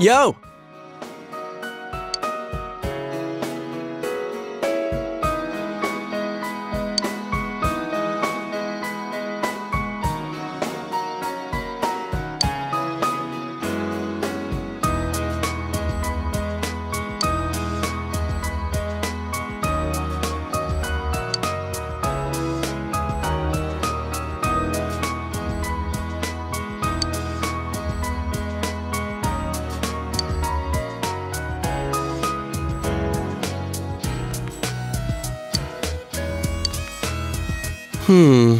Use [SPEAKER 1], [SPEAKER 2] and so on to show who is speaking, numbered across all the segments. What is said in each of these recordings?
[SPEAKER 1] Yo! Hmm.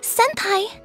[SPEAKER 2] Senpai!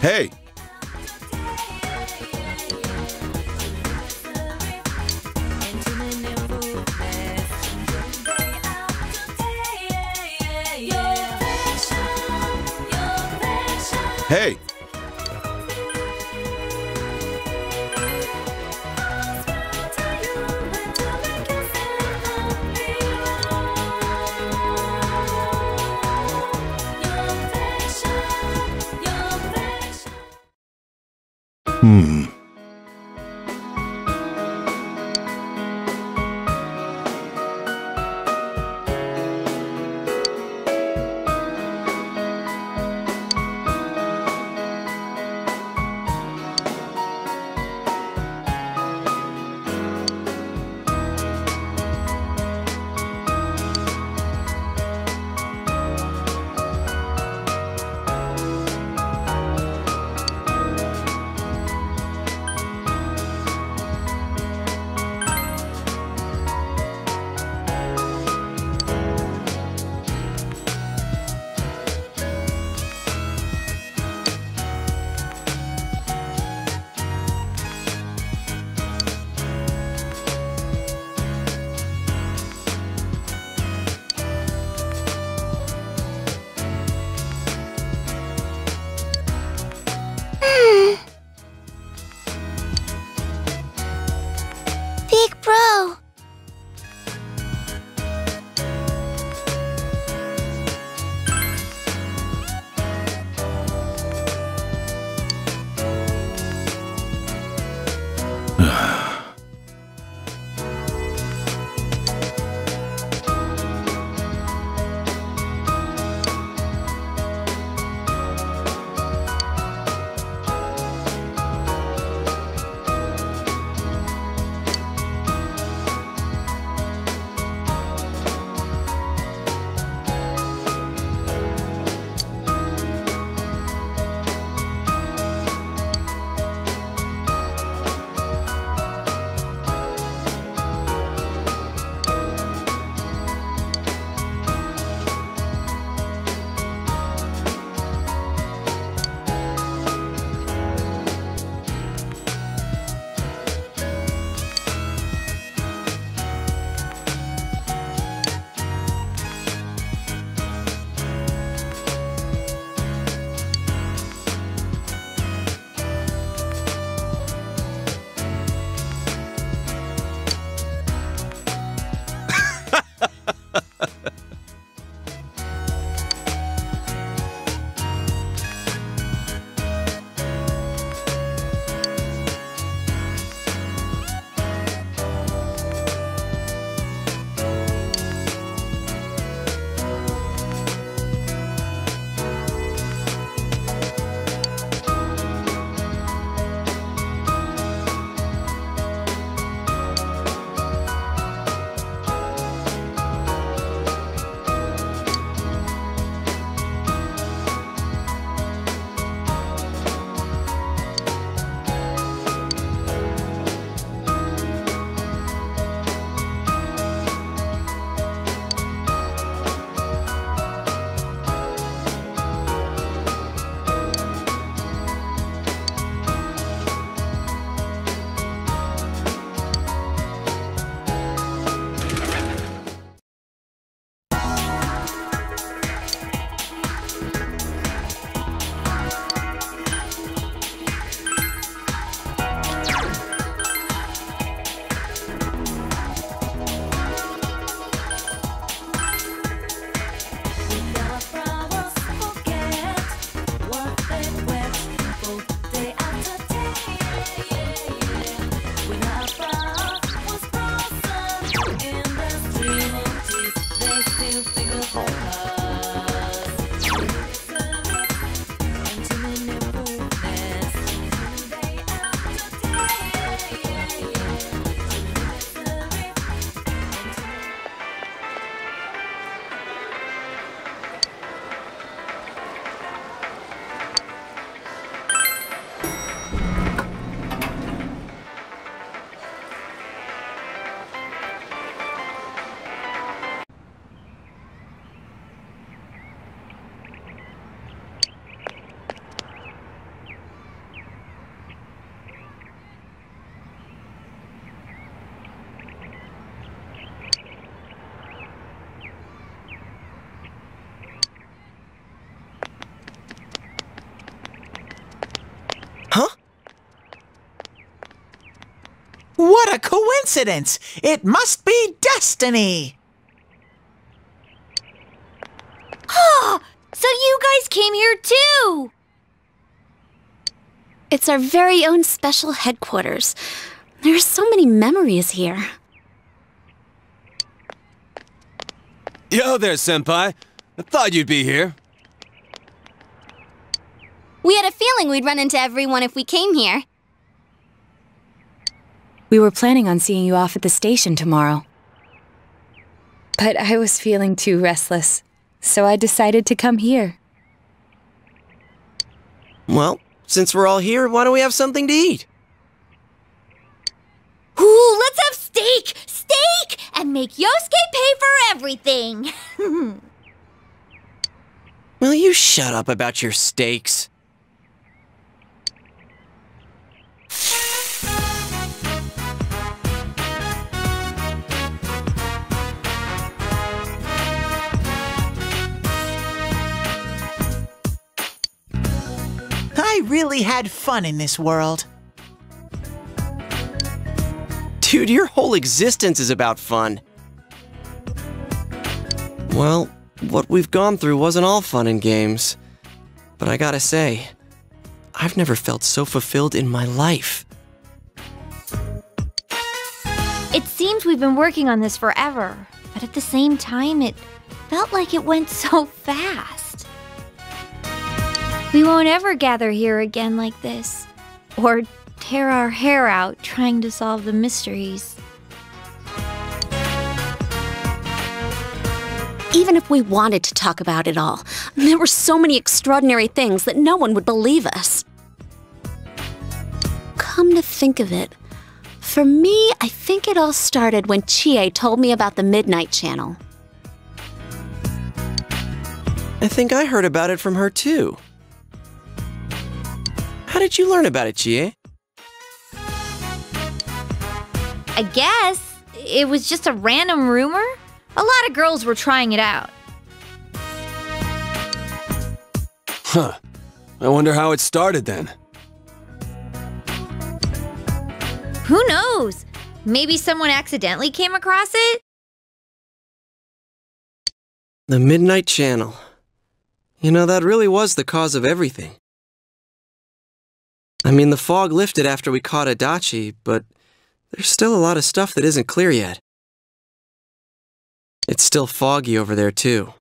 [SPEAKER 1] Hey! Hey!
[SPEAKER 2] Big Bro!
[SPEAKER 1] What a coincidence! It must be destiny!
[SPEAKER 2] Oh, so you guys came here too!
[SPEAKER 3] It's our very own special headquarters. There are so many memories here.
[SPEAKER 4] Yo there, Senpai. I thought you'd be here.
[SPEAKER 2] We had a feeling we'd run into everyone if we came here.
[SPEAKER 5] We were planning on seeing you off at the station tomorrow. But I was feeling too restless, so I decided to come here.
[SPEAKER 6] Well, since we're all here, why don't we have something to eat?
[SPEAKER 2] Ooh, let's have steak! Steak! And make Yosuke pay for everything!
[SPEAKER 6] Will you shut up about your steaks?
[SPEAKER 1] I really had fun in this world.
[SPEAKER 6] Dude, your whole existence is about fun. Well, what we've gone through wasn't all fun and games. But I gotta say, I've never felt so fulfilled in my life.
[SPEAKER 2] It seems we've been working on this forever, but at the same time, it felt like it went so fast. We won't ever gather here again like this, or tear our hair out trying to solve the mysteries.
[SPEAKER 3] Even if we wanted to talk about it all, there were so many extraordinary things that no one would believe us. Come to think of it, for me, I think it all started when Chie told me about the Midnight Channel.
[SPEAKER 6] I think I heard about it from her too. How did you learn about it, Chie?
[SPEAKER 2] I guess it was just a random rumor. A lot of girls were trying it out.
[SPEAKER 4] Huh. I wonder how it started then.
[SPEAKER 2] Who knows? Maybe someone accidentally came across it?
[SPEAKER 6] The Midnight Channel. You know, that really was the cause of everything. I mean, the fog lifted after we caught Adachi, but there's still a lot of stuff that isn't clear yet. It's still foggy over there, too.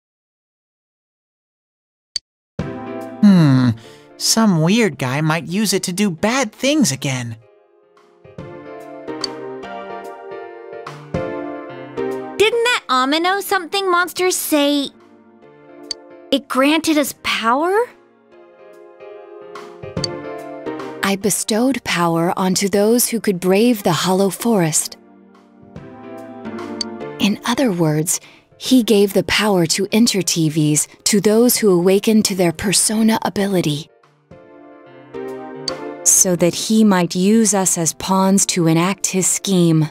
[SPEAKER 1] Some weird guy might use it to do bad things again.
[SPEAKER 2] Didn't that Amino something monster say it granted us power?
[SPEAKER 5] I bestowed power onto those who could brave the hollow forest. In other words, he gave the power to inter-TVs to those who awakened to their persona ability, so that he might use us as pawns to enact his scheme.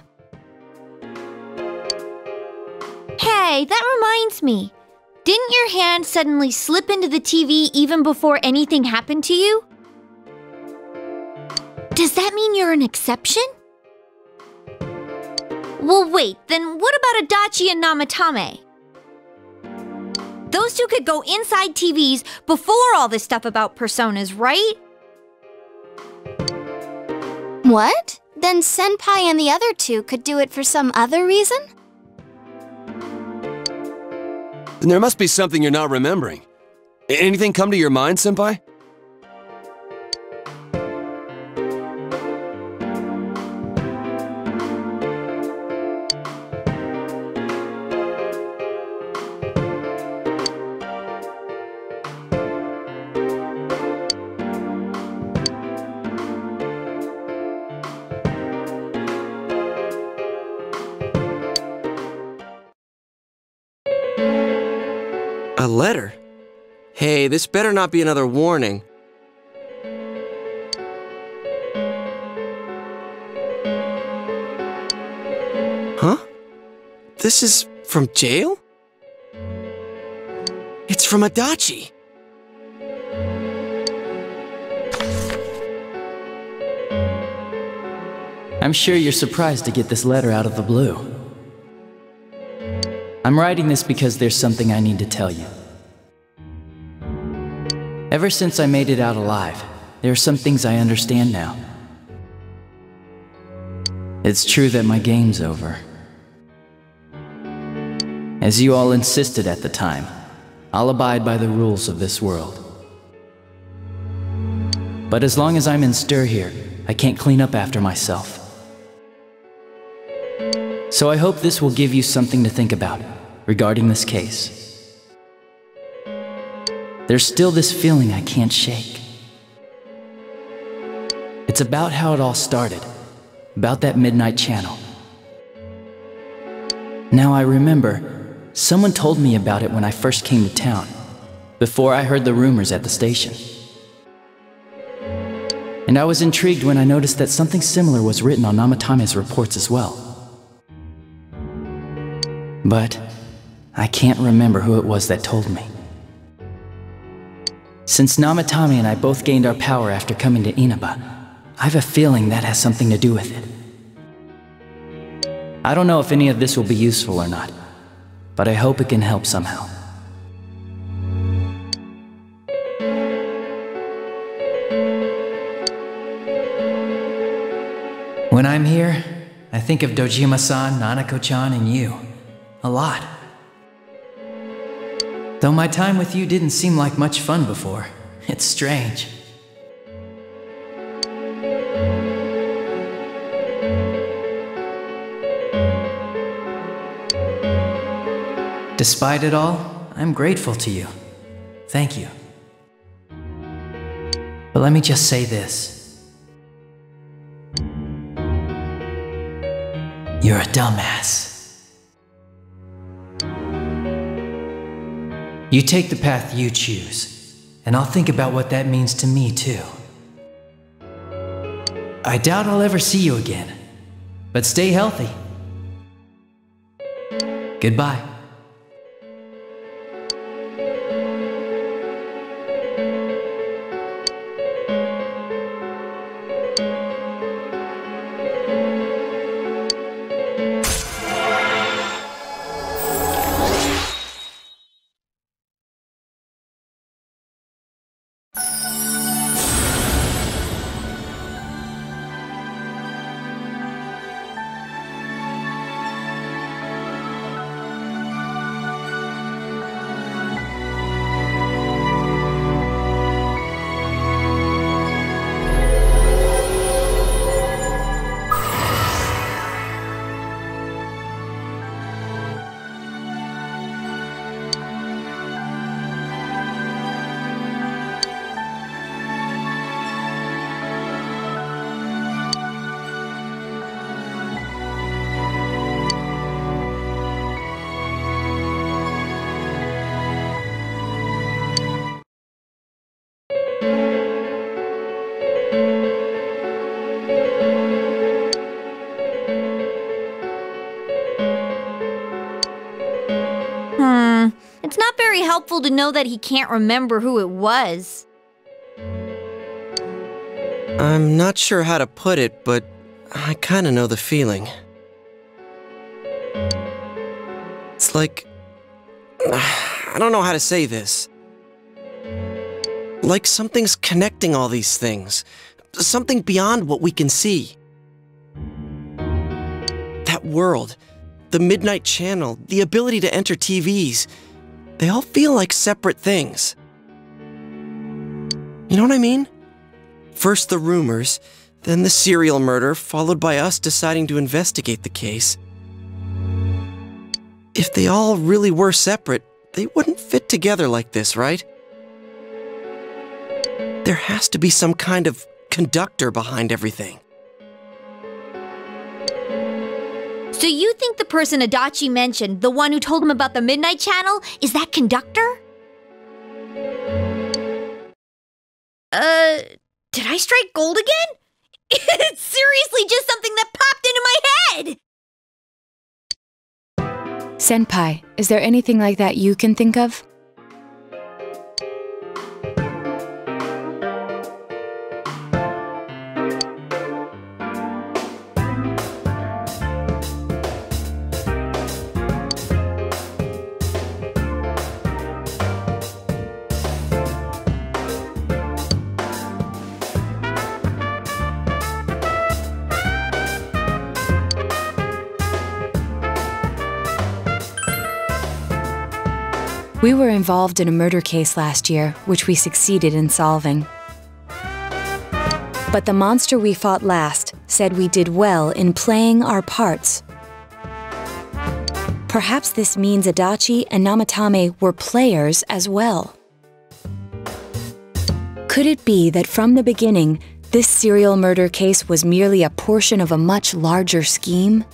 [SPEAKER 2] Hey, that reminds me. Didn't your hand suddenly slip into the TV even before anything happened to you? Does that mean you're an exception? Well, wait, then what about Adachi and Namatame? Those two could go inside TVs before all this stuff about personas, right?
[SPEAKER 3] What? Then Senpai and the other two could do it for some other reason?
[SPEAKER 4] Then there must be something you're not remembering. Anything come to your mind, Senpai?
[SPEAKER 6] A letter? Hey, this better not be another warning. Huh? This is from jail? It's from Adachi.
[SPEAKER 7] I'm sure you're surprised to get this letter out of the blue. I'm writing this because there's something I need to tell you. Ever since I made it out alive, there are some things I understand now. It's true that my game's over. As you all insisted at the time, I'll abide by the rules of this world. But as long as I'm in stir here, I can't clean up after myself. So I hope this will give you something to think about regarding this case. There's still this feeling I can't shake. It's about how it all started, about that midnight channel. Now I remember, someone told me about it when I first came to town, before I heard the rumors at the station. And I was intrigued when I noticed that something similar was written on Namatame's reports as well. But I can't remember who it was that told me. Since Namatame and I both gained our power after coming to Inaba, I have a feeling that has something to do with it. I don't know if any of this will be useful or not, but I hope it can help somehow. When I'm here, I think of Dojima-san, Nanako-chan, and you. A lot. Though my time with you didn't seem like much fun before, it's strange. Despite it all, I'm grateful to you. Thank you. But let me just say this. You're a dumbass. You take the path you choose, and I'll think about what that means to me too. I doubt I'll ever see you again, but stay healthy. Goodbye.
[SPEAKER 2] It's not very helpful to know that he can't remember who it was.
[SPEAKER 6] I'm not sure how to put it, but I kinda know the feeling. It's like... I don't know how to say this. Like something's connecting all these things. Something beyond what we can see. That world, the Midnight Channel, the ability to enter TVs, they all feel like separate things. You know what I mean? First the rumors, then the serial murder, followed by us deciding to investigate the case. If they all really were separate, they wouldn't fit together like this, right? There has to be some kind of conductor behind everything.
[SPEAKER 2] So you think the person Adachi mentioned, the one who told him about the Midnight Channel, is that conductor? Did I strike gold again? It's seriously just something that popped into my head!
[SPEAKER 5] Senpai, is there anything like that you can think of? We were involved in a murder case last year, which we succeeded in solving. But the monster we fought last said we did well in playing our parts. Perhaps this means Adachi and Namatame were players as well. Could it be that from the beginning, this serial murder case was merely a portion of a much larger scheme?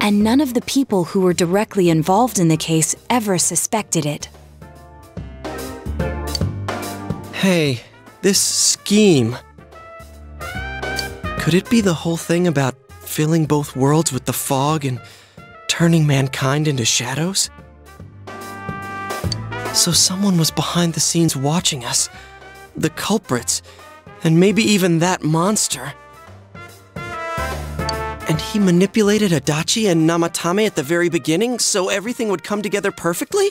[SPEAKER 5] And none of the people who were directly involved in the case ever suspected it.
[SPEAKER 6] Hey, this scheme. Could it be the whole thing about filling both worlds with the fog and turning mankind into shadows? So someone was behind the scenes watching us, the culprits, and maybe even that monster. And he manipulated Adachi and Namatame at the very beginning so everything would come together perfectly?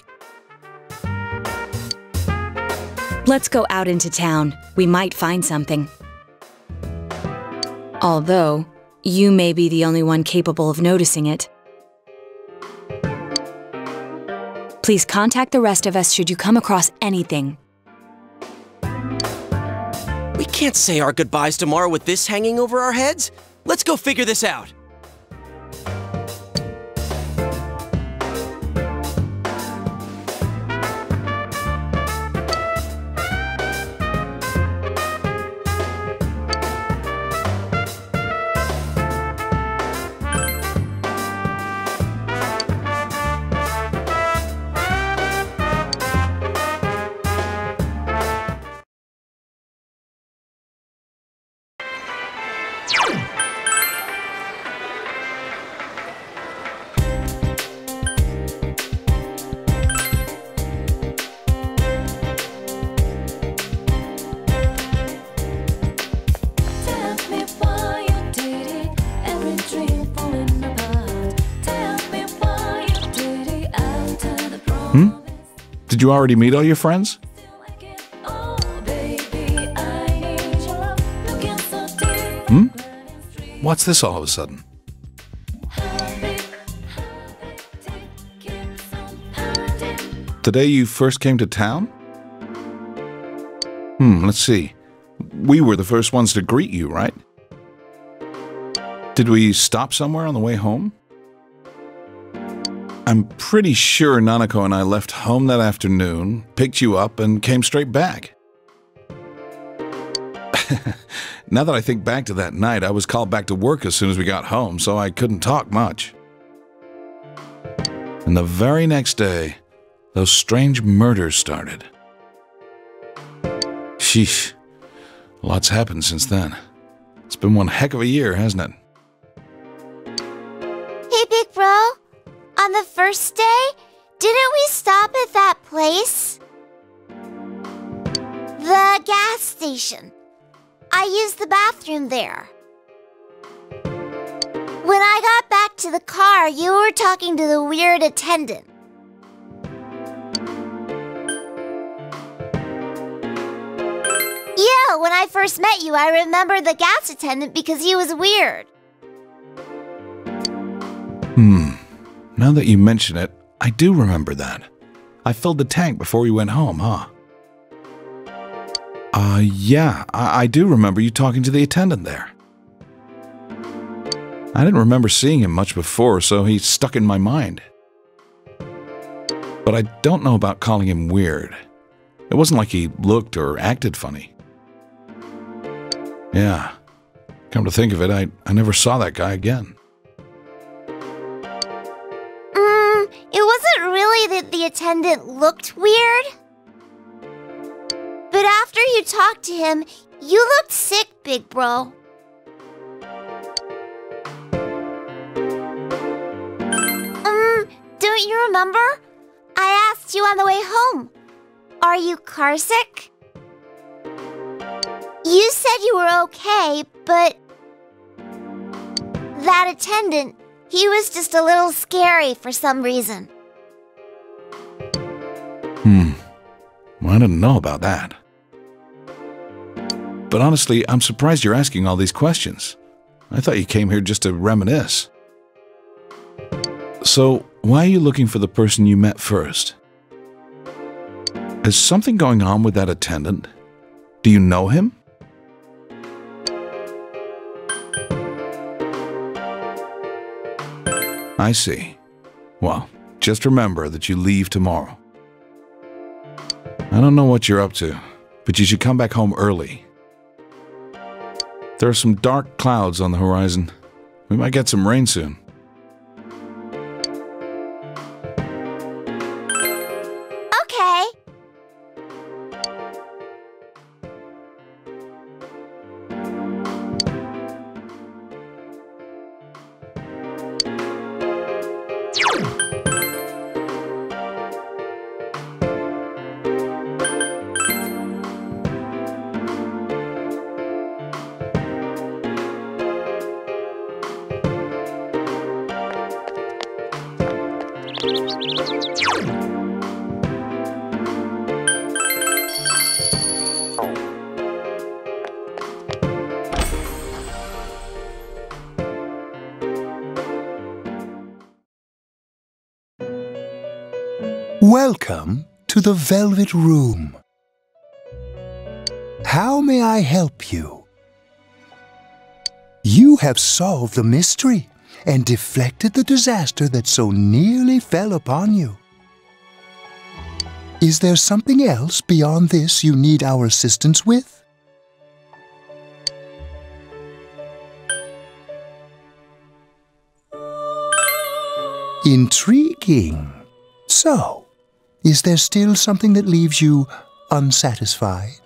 [SPEAKER 5] Let's go out into town. We might find something. Although, you may be the only one capable of noticing it. Please contact the rest of us should you come across anything.
[SPEAKER 6] We can't say our goodbyes tomorrow with this hanging over our heads. Let's go figure this out.
[SPEAKER 8] Did you already meet all your friends? What's this all of a sudden? The day you first came to town? Let's see. We were the first ones to greet you, right? Did we stop somewhere on the way home? I'm pretty sure Nanako and I left home that afternoon, picked you up, and came straight back. Now that I think back to that night, I was called back to work as soon as we got home, so I couldn't talk much. And the very next day, those strange murders started. Sheesh. Lots happened since then. It's been one heck of a year, hasn't it?
[SPEAKER 9] Hey, big bro. On the first day, didn't we stop at that place? The gas station. I used the bathroom there. When I got back to the car, you were talking to the weird attendant. Yeah, when I first met you, I remember the gas attendant because he was weird.
[SPEAKER 8] Now that you mention it, I do remember that. I filled the tank before we went home, huh? Yeah, I do remember you talking to the attendant there. I didn't remember seeing him much before, so he stuck in my mind. But I don't know about calling him weird. It wasn't like he looked or acted funny. Yeah, come to think of it, I never saw that guy again.
[SPEAKER 9] It wasn't really that the attendant looked weird. But after you talked to him, you looked sick, big bro. Don't you remember? I asked you on the way home. Are you car sick? You said you were okay, but that attendant, he was just a little scary for some reason.
[SPEAKER 8] Well, I didn't know about that. But honestly, I'm surprised you're asking all these questions. I thought you came here just to reminisce. So, why are you looking for the person you met first? Is something going on with that attendant? Do you know him? I see. Well, just remember that you leave tomorrow. I don't know what you're up to, but you should come back home early. There are some dark clouds on the horizon. We might get some rain soon.
[SPEAKER 9] Okay.
[SPEAKER 10] Welcome to the Velvet Room. How may I help you? You have solved the mystery and deflected the disaster that so nearly fell upon you. Is there something else beyond this you need our assistance with? Intriguing. So, is there still something that leaves you unsatisfied?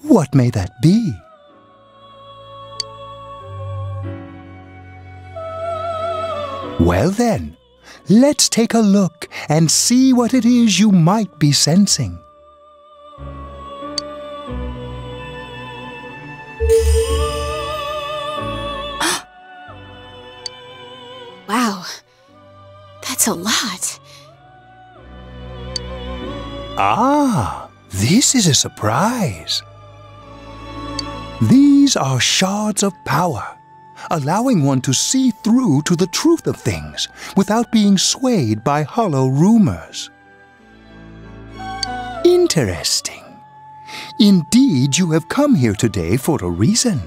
[SPEAKER 10] What may that be? Well then, let's take a look and see what it is you might be sensing.
[SPEAKER 3] Wow, that's a lot.
[SPEAKER 10] Ah, this is a surprise. These are shards of power, allowing one to see through to the truth of things without being swayed by hollow rumors. Interesting. Indeed, you have come here today for a reason.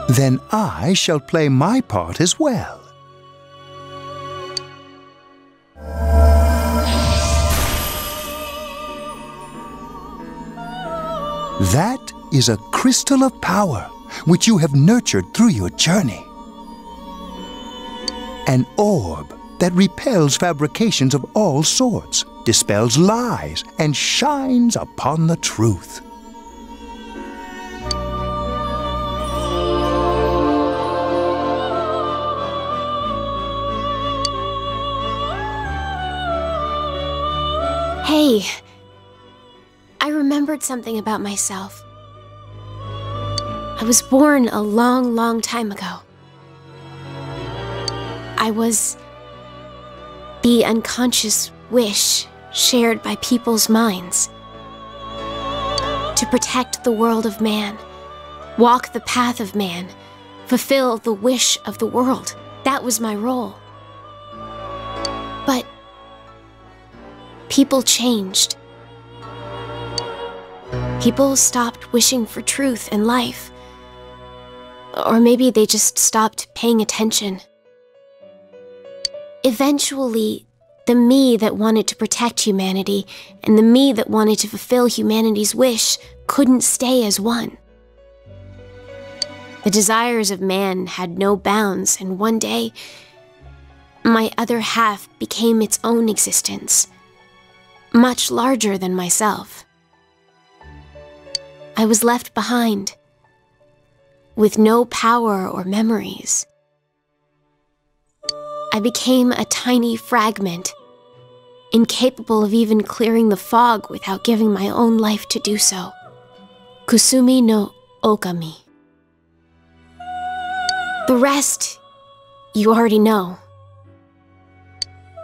[SPEAKER 10] Then I shall play my part as well. That is a crystal of power which you have nurtured through your journey. An orb that repels fabrications of all sorts, dispels lies, and shines upon the truth.
[SPEAKER 3] Hey, I remembered something about myself. I was born a long, long time ago. I was the unconscious wish shared by people's minds. To protect the world of man, walk the path of man, fulfill the wish of the world. That was my role. But people changed. People stopped wishing for truth in life. Or maybe they just stopped paying attention. Eventually, the me that wanted to protect humanity and the me that wanted to fulfill humanity's wish couldn't stay as one. The desires of man had no bounds, and one day, my other half became its own existence, much larger than myself. I was left behind, with no power or memories. I became a tiny fragment, incapable of even clearing the fog without giving my own life to do so. Kusumi no Okami. The rest, you already know.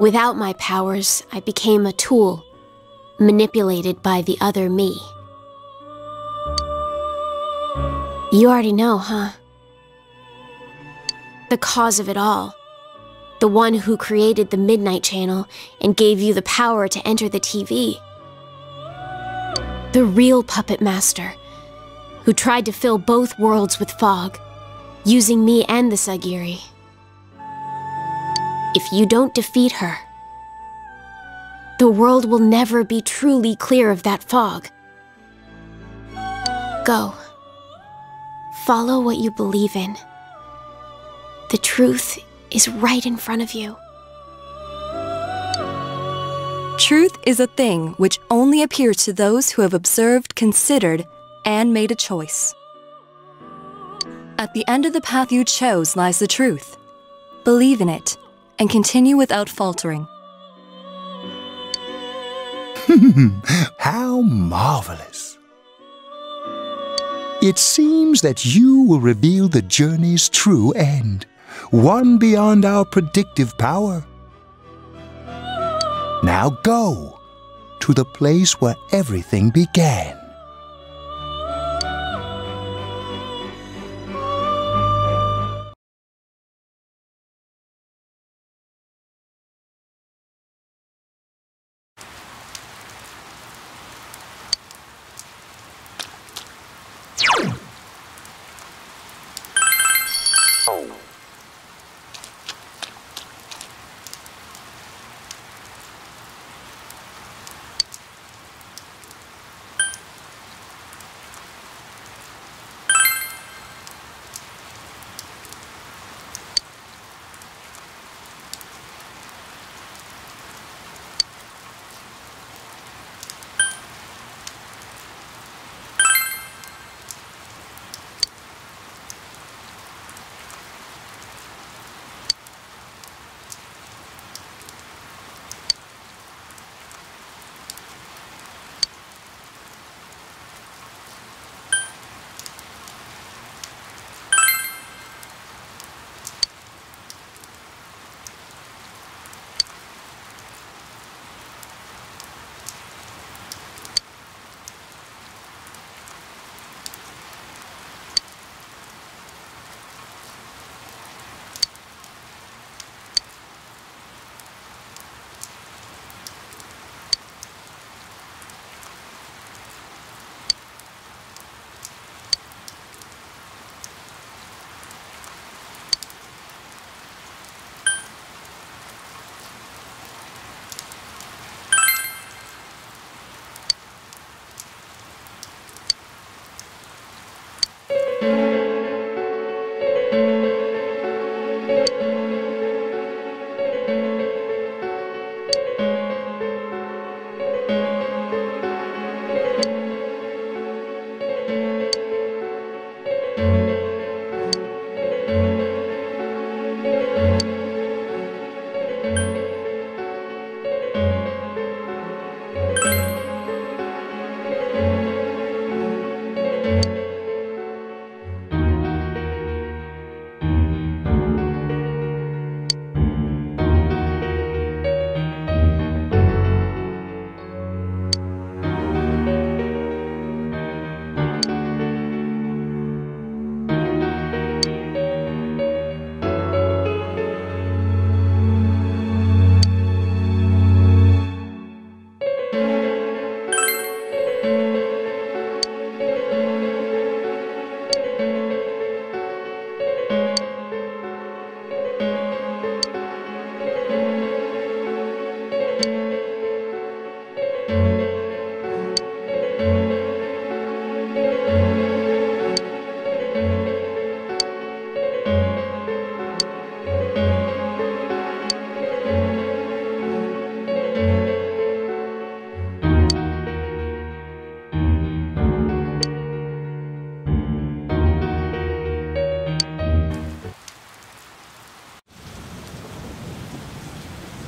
[SPEAKER 3] Without my powers, I became a tool, manipulated by the other me. You already know, huh? the cause of it all. The one who created the Midnight Channel and gave you the power to enter the TV. The real puppet master, who tried to fill both worlds with fog, using me and the Sagiri. If you don't defeat her, the world will never be truly clear of that fog. Go. Follow what you believe in. The truth is right in front of you.
[SPEAKER 11] Truth is a thing which only appears to those who have observed, considered, and made a choice. At the end of the path you chose lies the truth. Believe in it, and continue without faltering.
[SPEAKER 10] How marvelous. It seems that you will reveal the journey's true end, one beyond our predictive power. Now go to the place where everything began.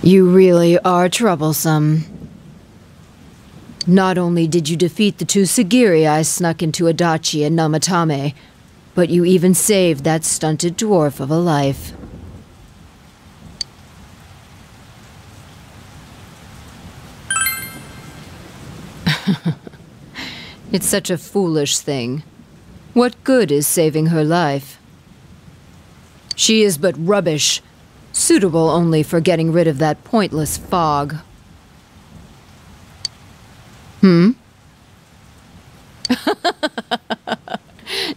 [SPEAKER 12] You really are troublesome. Not only did you defeat the two Sagiri I snuck into Adachi and Namatame, but you even saved that stunted dwarf of a life. It's such a foolish thing. What good is saving her life? She is but rubbish, suitable only for getting rid of that pointless fog.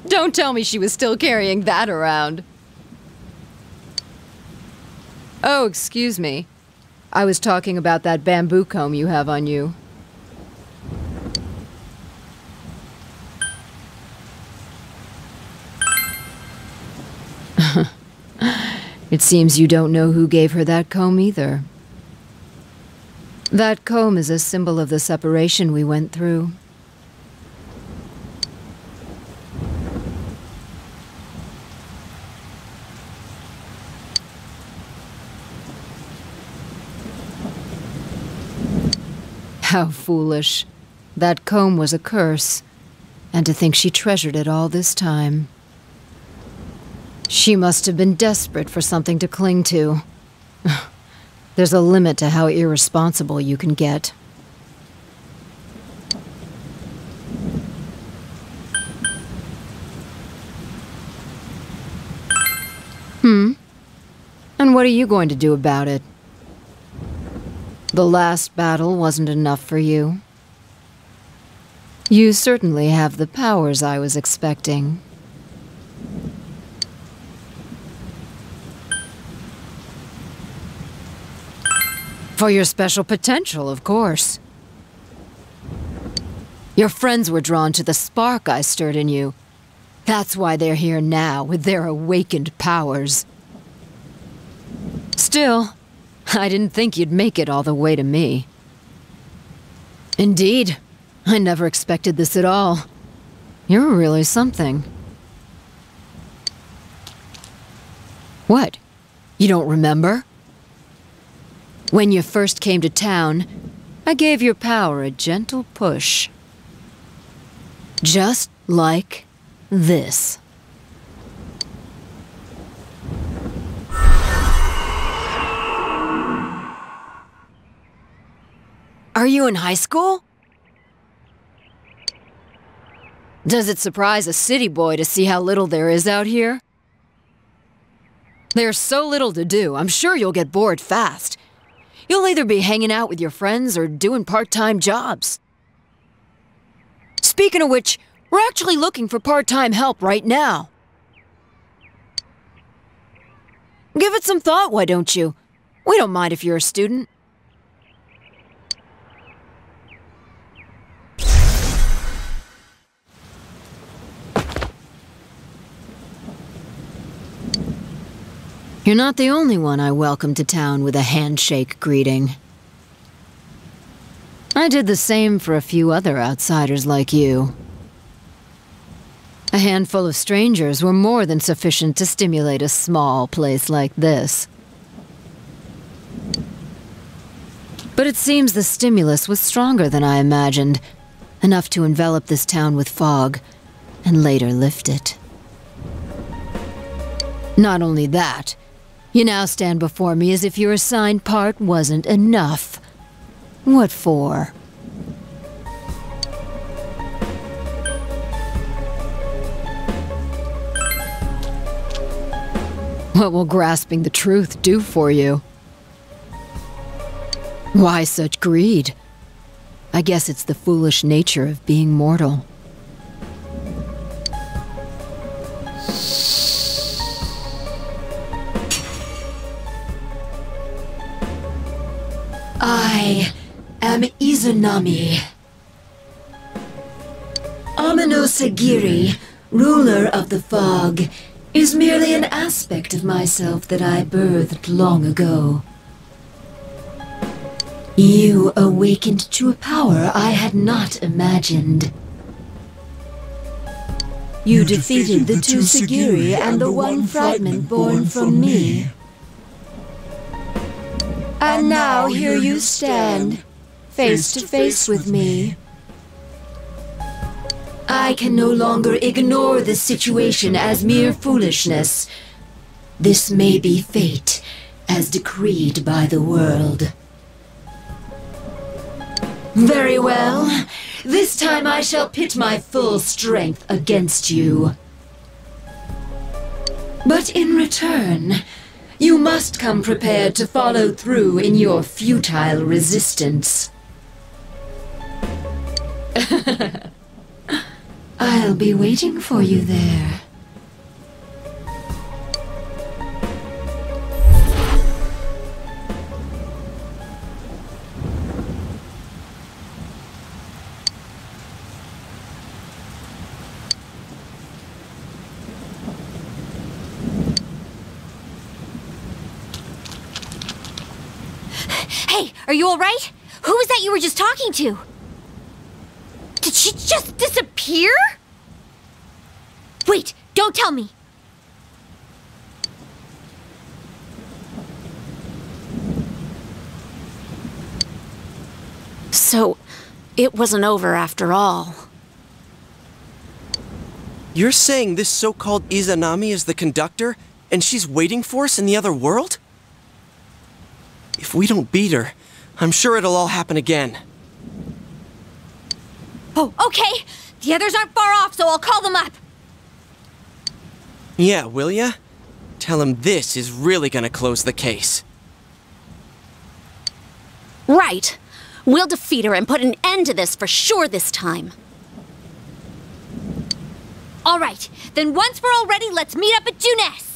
[SPEAKER 12] Don't tell me she was still carrying that around. Oh, excuse me. I was talking about that bamboo comb you have on you. It seems you don't know who gave her that comb either. That comb is a symbol of the separation we went through. How foolish. That comb was a curse, and to think she treasured it all this time. She must have been desperate for something to cling to. There's a limit to how irresponsible you can get. And what are you going to do about it? The last battle wasn't enough for you. You certainly have the powers I was expecting. For your special potential, of course. Your friends were drawn to the spark I stirred in you. That's why they're here now, with their awakened powers. Still, I didn't think you'd make it all the way to me. Indeed, I never expected this at all. You're really something. What? You don't remember? When you first came to town, I gave your power a gentle push. Just like this. Are you in high school? Does it surprise a city boy to see how little there is out here? There's so little to do, I'm sure you'll get bored fast. You'll either be hanging out with your friends or doing part-time jobs. Speaking of which, we're actually looking for part-time help right now. Give it some thought, why don't you? We don't mind if you're a student. You're not the only one I welcomed to town with a handshake greeting. I did the same for a few other outsiders like you. A handful of strangers were more than sufficient to stimulate a small place like this. But it seems the stimulus was stronger than I imagined, enough to envelop this town with fog, and later lift it. Not only that, you now stand before me as if your assigned part wasn't enough. What for? What will grasping the truth do for you? Why such greed? I guess it's the foolish nature of being mortal. I am Izanami. Amino Sagiri, ruler of the fog, is merely an aspect of myself that I birthed long ago. You awakened to a power I had not imagined. You defeated the two Sagiri and the one fragment born from me. And now here you stand, face to face with me. I can no longer ignore this situation as mere foolishness. This may be fate, as decreed by the world. Very well. This time I shall pit my full strength against you. But in return, you must come prepared to follow through in your futile resistance. I'll be waiting for you there.
[SPEAKER 2] Hey, are you alright? Who was that you were just talking to? Did she just disappear? Wait, don't tell me.
[SPEAKER 3] So, it wasn't over after all.
[SPEAKER 6] You're saying this so-called Izanami is the conductor, and she's waiting for us in the other world? If we don't beat her, I'm sure it'll all happen again.
[SPEAKER 2] Oh, okay. The others aren't far off, so I'll call them up.
[SPEAKER 6] Yeah, will ya? Tell him this is really gonna close the case.
[SPEAKER 3] Right. We'll defeat her and put an end to this for sure this time.
[SPEAKER 2] All right, then once we're all ready, let's meet up at Junes.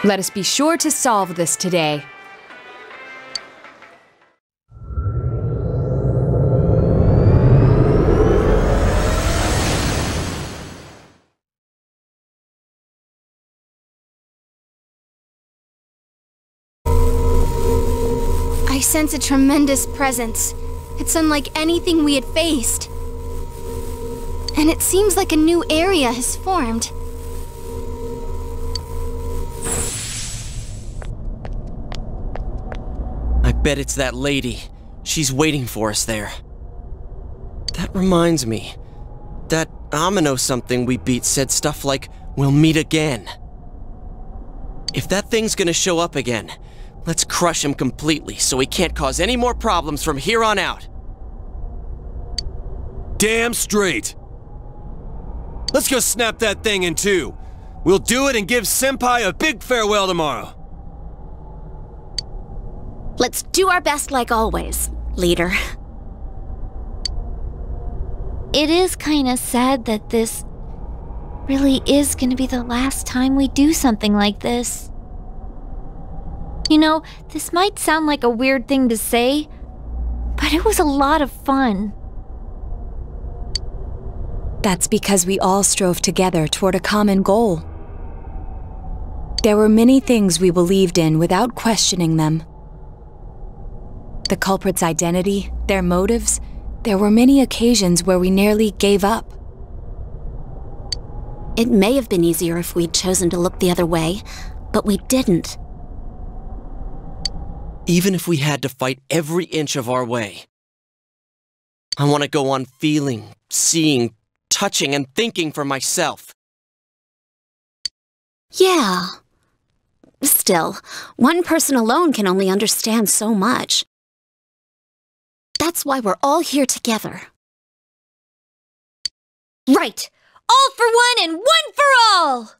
[SPEAKER 5] Let us be sure to solve this today.
[SPEAKER 3] I sense a tremendous presence. It's unlike anything we had faced. And it seems like a new area has formed.
[SPEAKER 6] I bet it's that lady. She's waiting for us there. That reminds me. That Amino something we beat said stuff like, "We'll meet again." If that thing's gonna show up again, let's crush him completely so he can't cause any more problems from here on out.
[SPEAKER 4] Damn straight. Let's go snap that thing in two. We'll do it and give Senpai a big farewell tomorrow.
[SPEAKER 13] Let's do our best like always, leader.
[SPEAKER 2] It is kinda sad that this really is gonna be the last time we do something like this. You know, this might sound like a weird thing to say, but it was a lot of fun.
[SPEAKER 5] That's because we all strove together toward a common goal. There were many things we believed in without questioning them. The culprit's identity, their motives, there were many occasions where we nearly gave up.
[SPEAKER 13] It may have been easier if we'd chosen to look the other way, but we didn't.
[SPEAKER 6] Even if we had to fight every inch of our way. I want to go on feeling, seeing, touching, and thinking for myself.
[SPEAKER 13] Yeah. Still, one person alone can only understand so much. That's why we're all here together.
[SPEAKER 2] Right! All for one and one for all!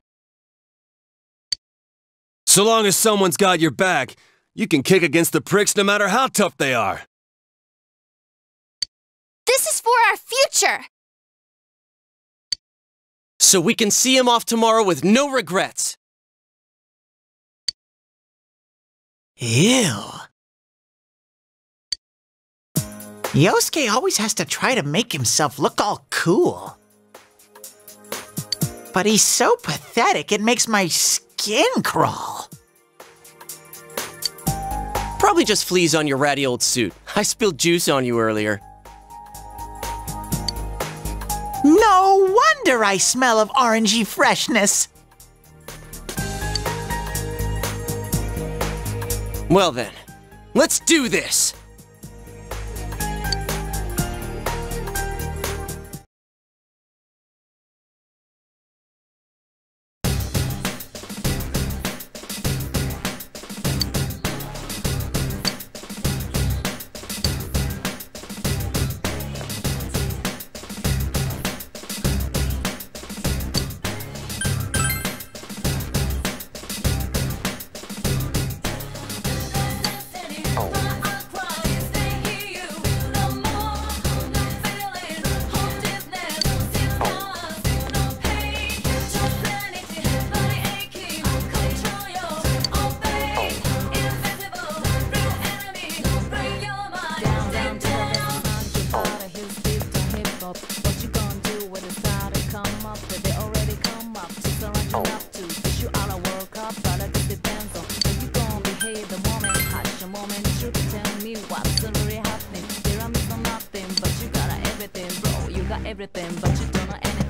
[SPEAKER 4] So long as someone's got your back, you can kick against the pricks no matter how tough they are.
[SPEAKER 9] This is for our future!
[SPEAKER 6] So we can see him off tomorrow with no regrets.
[SPEAKER 1] Ew. Yosuke always has to try to make himself look all cool. But he's so pathetic, it makes my skin crawl.
[SPEAKER 6] Probably just fleas on your ratty old suit. I spilled juice on you earlier.
[SPEAKER 1] No wonder I smell of orangey freshness.
[SPEAKER 6] Well then, let's do this!
[SPEAKER 14] Everything, but you don't know anything.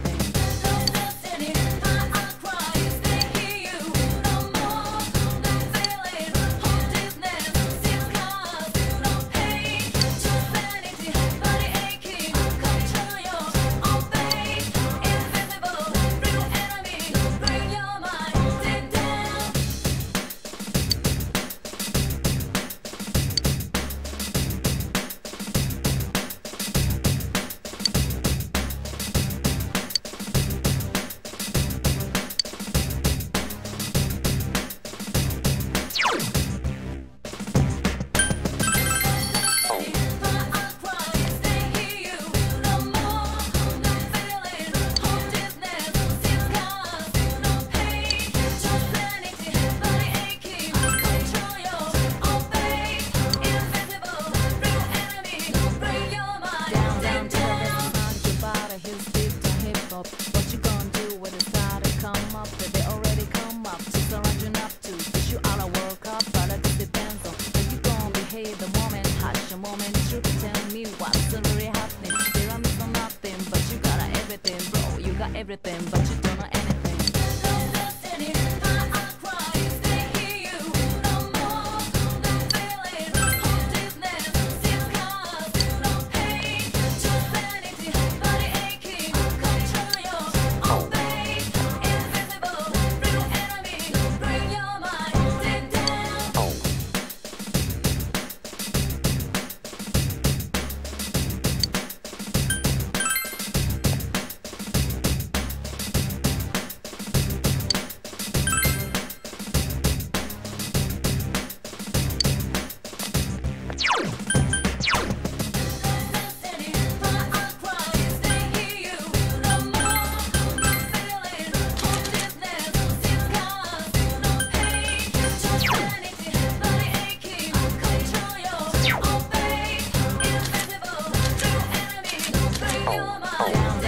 [SPEAKER 14] everything, but you don't know anything.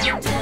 [SPEAKER 15] Down, down, down.